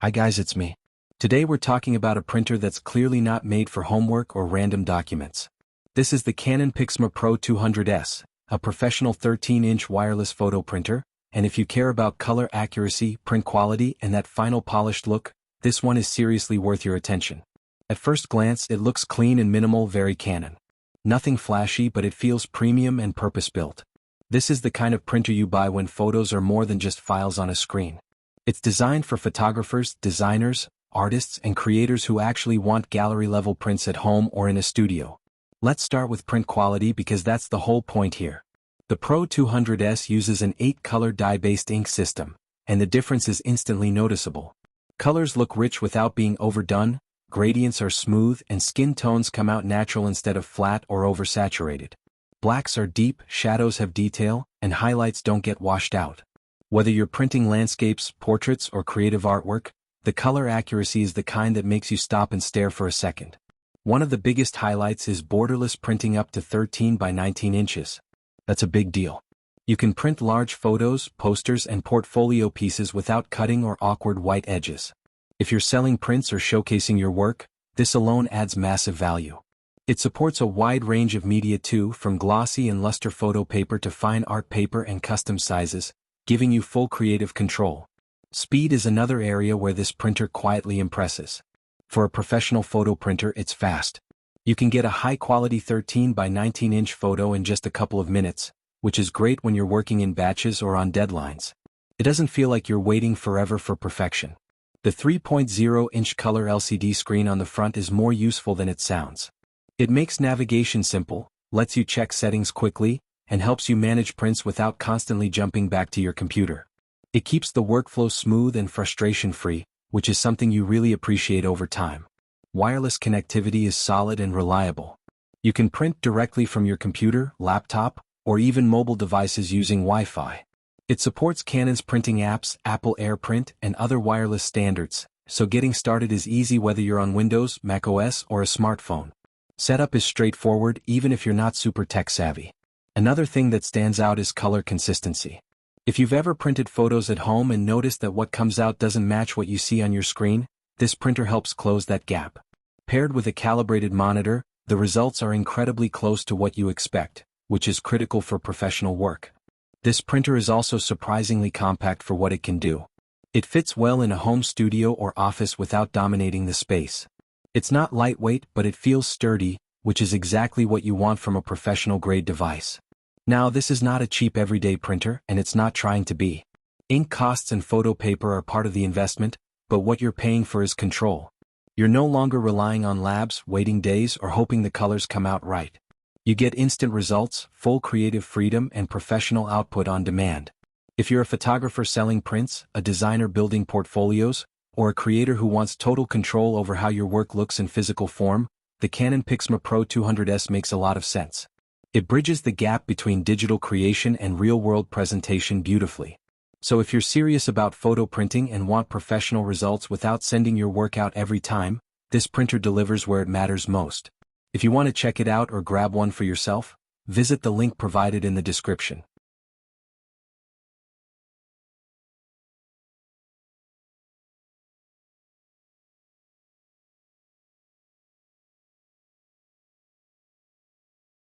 Hi guys, it's me. Today we're talking about a printer that's clearly not made for homework or random documents. This is the Canon PIXMA Pro-200S, a professional 13-inch wireless photo printer, and if you care about color accuracy, print quality, and that final polished look, this one is seriously worth your attention. At first glance, it looks clean and minimal, very Canon. Nothing flashy, but it feels premium and purpose-built. This is the kind of printer you buy when photos are more than just files on a screen. It's designed for photographers, designers, artists, and creators who actually want gallery-level prints at home or in a studio. Let's start with print quality because that's the whole point here. The Pro-200S uses an 8-color dye-based ink system, and the difference is instantly noticeable. Colors look rich without being overdone, gradients are smooth, and skin tones come out natural instead of flat or oversaturated. Blacks are deep, shadows have detail, and highlights don't get washed out. Whether you're printing landscapes, portraits, or creative artwork, the color accuracy is the kind that makes you stop and stare for a second. One of the biggest highlights is borderless printing up to 13 by 19 inches. That's a big deal. You can print large photos, posters, and portfolio pieces without cutting or awkward white edges. If you're selling prints or showcasing your work, this alone adds massive value. It supports a wide range of media too, from glossy and luster photo paper to fine art paper and custom sizes, giving you full creative control. Speed is another area where this printer quietly impresses. For a professional photo printer, it's fast. You can get a high-quality 13 by 19-inch photo in just a couple of minutes, which is great when you're working in batches or on deadlines. It doesn't feel like you're waiting forever for perfection. The 3.0-inch color LCD screen on the front is more useful than it sounds. It makes navigation simple, lets you check settings quickly, and helps you manage prints without constantly jumping back to your computer. It keeps the workflow smooth and frustration-free, which is something you really appreciate over time. Wireless connectivity is solid and reliable. You can print directly from your computer, laptop, or even mobile devices using Wi-Fi. It supports Canon's printing apps, Apple AirPrint, and other wireless standards, so getting started is easy whether you're on Windows, macOS, or a smartphone. Setup is straightforward even if you're not super tech-savvy. Another thing that stands out is color consistency. If you've ever printed photos at home and noticed that what comes out doesn't match what you see on your screen, this printer helps close that gap. Paired with a calibrated monitor, the results are incredibly close to what you expect, which is critical for professional work. This printer is also surprisingly compact for what it can do. It fits well in a home studio or office without dominating the space. It's not lightweight, but it feels sturdy, which is exactly what you want from a professional-grade device. Now, this is not a cheap everyday printer, and it's not trying to be. Ink costs and photo paper are part of the investment, but what you're paying for is control. You're no longer relying on labs, waiting days, or hoping the colors come out right. You get instant results, full creative freedom, and professional output on demand. If you're a photographer selling prints, a designer building portfolios, or a creator who wants total control over how your work looks in physical form, the Canon PIXMA Pro-200S makes a lot of sense. It bridges the gap between digital creation and real-world presentation beautifully. So if you're serious about photo printing and want professional results without sending your work out every time, this printer delivers where it matters most. If you want to check it out or grab one for yourself, visit the link provided in the description.